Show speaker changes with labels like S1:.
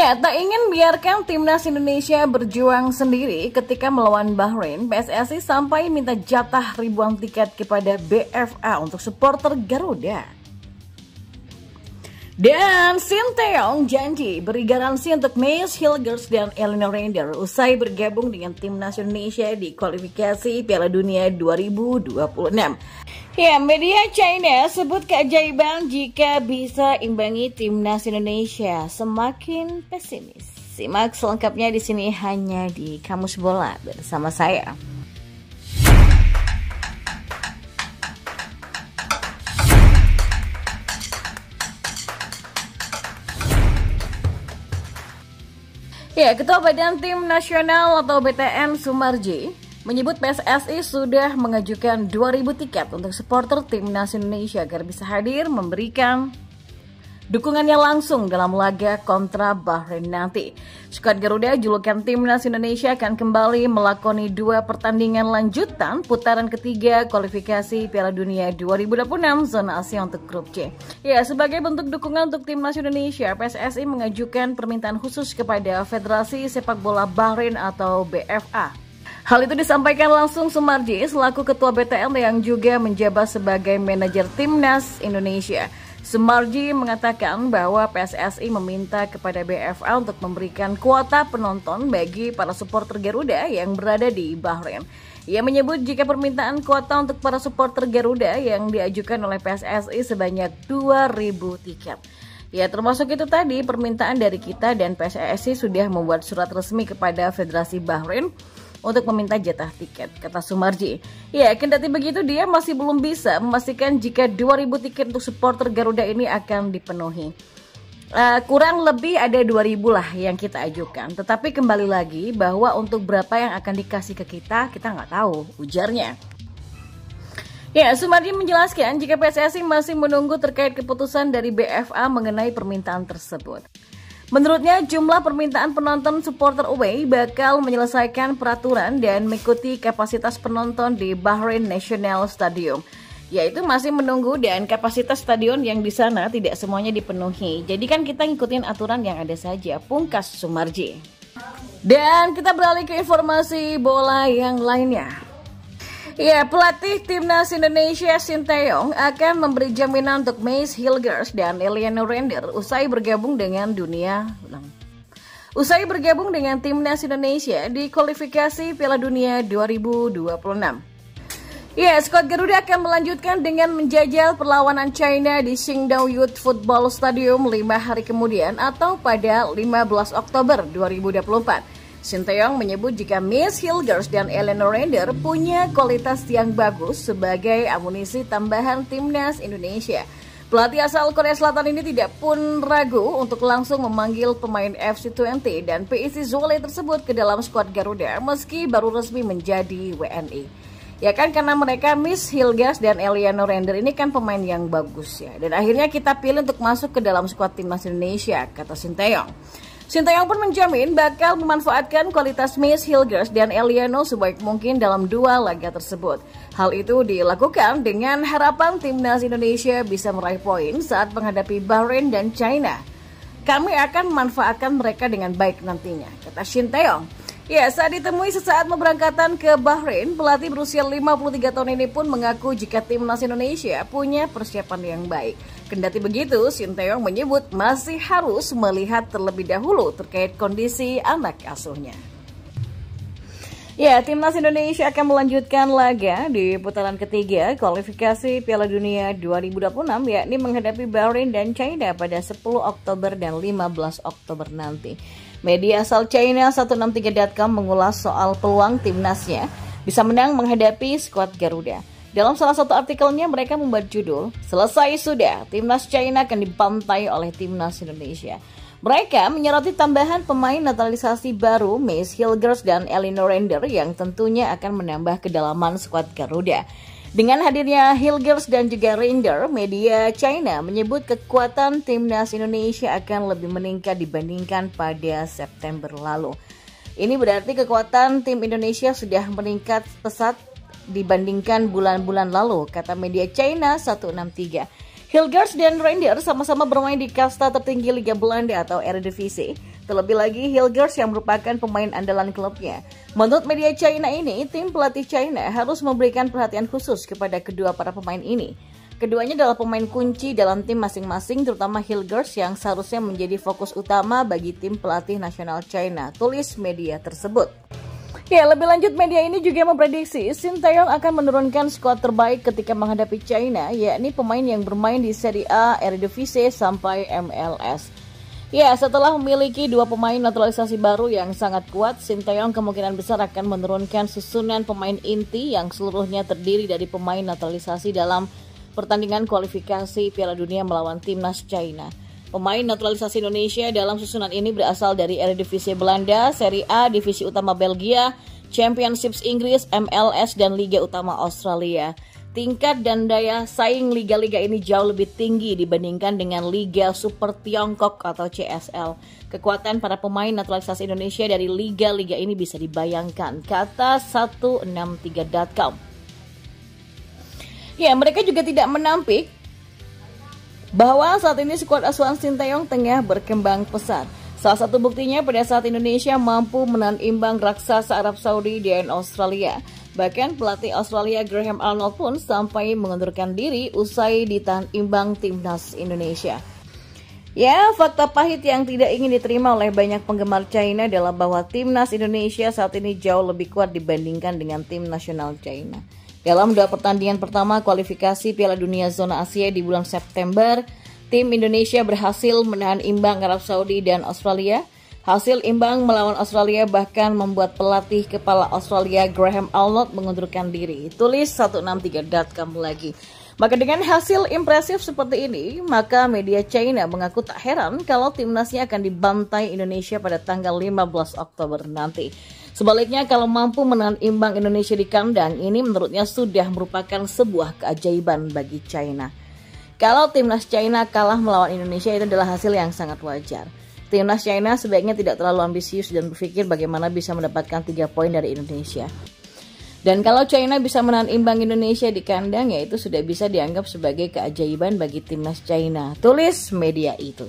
S1: Ya, tak ingin biarkan timnas Indonesia berjuang sendiri ketika melawan Bahrain, PSSI sampai minta jatah ribuan tiket kepada BFA untuk supporter Garuda. Dan Sinteyong janji beri garansi untuk Mace Hilgers dan Elina Render usai bergabung dengan timnas Indonesia di kualifikasi Piala Dunia 2026. Ya, media China sebut keajaiban jika bisa imbangi timnas Indonesia, semakin pesimis. Simak selengkapnya di sini hanya di Kamus Bola bersama saya. Ya, Ketua Badan Tim Nasional atau BTN Sumarji menyebut PSSI sudah mengajukan 2.000 tiket untuk supporter timnas Indonesia agar bisa hadir memberikan dukungannya langsung dalam laga kontra Bahrain nanti. Skuad Garuda julukan timnas Indonesia akan kembali melakoni 2 pertandingan lanjutan putaran ketiga kualifikasi Piala Dunia 2026 zona Asia untuk grup C. Ya, sebagai bentuk dukungan untuk timnas Indonesia, PSSI mengajukan permintaan khusus kepada Federasi Sepak Bola Bahrain atau BFA. Hal itu disampaikan langsung Sumarji selaku Ketua BTN yang juga menjabat sebagai manajer timnas Indonesia. Sumarji mengatakan bahwa PSSI meminta kepada BFA untuk memberikan kuota penonton bagi para supporter Garuda yang berada di Bahrain. Ia menyebut jika permintaan kuota untuk para supporter Garuda yang diajukan oleh PSSI sebanyak 2.000 tiket. Ya, termasuk itu tadi permintaan dari kita, dan PSSI sudah membuat surat resmi kepada Federasi Bahrain untuk meminta jatah tiket, kata Sumarji. Ya, kendati begitu dia masih belum bisa memastikan jika 2.000 tiket untuk supporter Garuda ini akan dipenuhi. Kurang lebih ada 2.000 lah yang kita ajukan. Tetapi kembali lagi bahwa untuk berapa yang akan dikasih ke kita nggak tahu, ujarnya. Ya, Sumarji menjelaskan jika PSSI masih menunggu terkait keputusan dari BFA mengenai permintaan tersebut. Menurutnya, jumlah permintaan penonton supporter away bakal menyelesaikan peraturan dan mengikuti kapasitas penonton di Bahrain National Stadium. Yaitu masih menunggu, dan kapasitas stadion yang di sana tidak semuanya dipenuhi. Jadi kan kita ngikutin aturan yang ada saja, pungkas Sumarji. Dan kita beralih ke informasi bola yang lainnya. Ya, pelatih timnas Indonesia Sinteyong akan memberi jaminan untuk Mace Hilgers dan Elina Render usai bergabung dengan timnas Indonesia di kualifikasi Piala Dunia 2026. Ya, skuad Garuda akan melanjutkan dengan menjajal perlawanan China di Qingdao Youth Football Stadium 5 hari kemudian atau pada 15 Oktober 2024. Sinteyong menyebut jika Mace Hilgers dan Elina Render punya kualitas yang bagus sebagai amunisi tambahan timnas Indonesia. Pelatih asal Korea Selatan ini tidak pun ragu untuk langsung memanggil pemain FC20 dan PIC Zwolle tersebut ke dalam skuad Garuda meski baru resmi menjadi WNI. Ya kan, karena mereka Mace Hilgers dan Elina Render ini kan pemain yang bagus ya. Dan akhirnya kita pilih untuk masuk ke dalam skuad timnas Indonesia, kata Sinteyong. Sinteyong pun menjamin bakal memanfaatkan kualitas Mace Hilgers dan Elina sebaik mungkin dalam 2 laga tersebut. Hal itu dilakukan dengan harapan timnas Indonesia bisa meraih poin saat menghadapi Bahrain dan China. Kami akan memanfaatkan mereka dengan baik nantinya, kata Sinteyong. Ya, saat ditemui sesaat memberangkatan ke Bahrain, pelatih berusia 53 tahun ini pun mengaku jika timnas Indonesia punya persiapan yang baik. Kendati begitu, Sinteyong menyebut masih harus melihat terlebih dahulu terkait kondisi anak asuhnya. Ya, timnas Indonesia akan melanjutkan laga di putaran ketiga kualifikasi Piala Dunia 2026 yakni menghadapi Bahrain dan China pada 10 Oktober dan 15 Oktober nanti. Media asal China 163.com mengulas soal peluang timnasnya bisa menang menghadapi skuad Garuda. Dalam salah satu artikelnya mereka membuat judul, "Selesai sudah, timnas China akan dibantai oleh timnas Indonesia." Mereka menyoroti tambahan pemain naturalisasi baru Mace Hilgers dan Elina Render yang tentunya akan menambah kedalaman skuad Garuda. Dengan hadirnya Hilgers dan juga Render, media China menyebut kekuatan timnas Indonesia akan lebih meningkat dibandingkan pada September lalu. Ini berarti kekuatan tim Indonesia sudah meningkat pesat dibandingkan bulan-bulan lalu, kata media China 163. Hilgers dan Render sama-sama bermain di kasta tertinggi Liga Belanda atau Eredivisie. Terlebih lagi Hilgers yang merupakan pemain andalan klubnya. Menurut media China ini, tim pelatih China harus memberikan perhatian khusus kepada kedua para pemain ini. Keduanya adalah pemain kunci dalam tim masing-masing, terutama Hilgers yang seharusnya menjadi fokus utama bagi tim pelatih nasional China, tulis media tersebut. Ya, lebih lanjut media ini juga memprediksi Shin Tae-yong akan menurunkan skuad terbaik ketika menghadapi China, yakni pemain yang bermain di Serie A, Eredivisie sampai MLS. Ya, setelah memiliki dua pemain naturalisasi baru yang sangat kuat, Shin Tae-yong kemungkinan besar akan menurunkan susunan pemain inti yang seluruhnya terdiri dari pemain naturalisasi dalam pertandingan kualifikasi Piala Dunia melawan timnas China. Pemain naturalisasi Indonesia dalam susunan ini berasal dari Eredivisie Belanda, Serie A, Divisi Utama Belgia, Championships Inggris, MLS, dan Liga Utama Australia. Tingkat dan daya saing liga-liga ini jauh lebih tinggi dibandingkan dengan Liga Super Tiongkok atau CSL. Kekuatan para pemain naturalisasi Indonesia dari liga-liga ini bisa dibayangkan, kata 163.com. Ya, mereka juga tidak menampik bahwa saat ini skuad asuhan Shin Tae-yong tengah berkembang pesat. Salah satu buktinya pada saat Indonesia mampu menahan imbang raksasa Arab Saudi dan Australia. Bahkan pelatih Australia Graham Arnold pun sampai mengundurkan diri usai ditahan imbang timnas Indonesia. Ya, fakta pahit yang tidak ingin diterima oleh banyak penggemar China adalah bahwa timnas Indonesia saat ini jauh lebih kuat dibandingkan dengan tim nasional China. Dalam dua pertandingan pertama kualifikasi Piala Dunia Zona Asia di bulan September, tim Indonesia berhasil menahan imbang Arab Saudi dan Australia. Hasil imbang melawan Australia bahkan membuat pelatih kepala Australia Graham Arnold mengundurkan diri. Tulis 163.com lagi. Maka dengan hasil impresif seperti ini, maka media China mengaku tak heran kalau timnasnya akan dibantai Indonesia pada tanggal 15 Oktober nanti. Sebaliknya, kalau mampu menahan imbang Indonesia di kandang, ini menurutnya sudah merupakan sebuah keajaiban bagi China. Kalau timnas China kalah melawan Indonesia, itu adalah hasil yang sangat wajar. Timnas China sebaiknya tidak terlalu ambisius dan berpikir bagaimana bisa mendapatkan 3 poin dari Indonesia. Dan kalau China bisa menahan imbang Indonesia di kandang, ya itu sudah bisa dianggap sebagai keajaiban bagi timnas China, tulis media itu.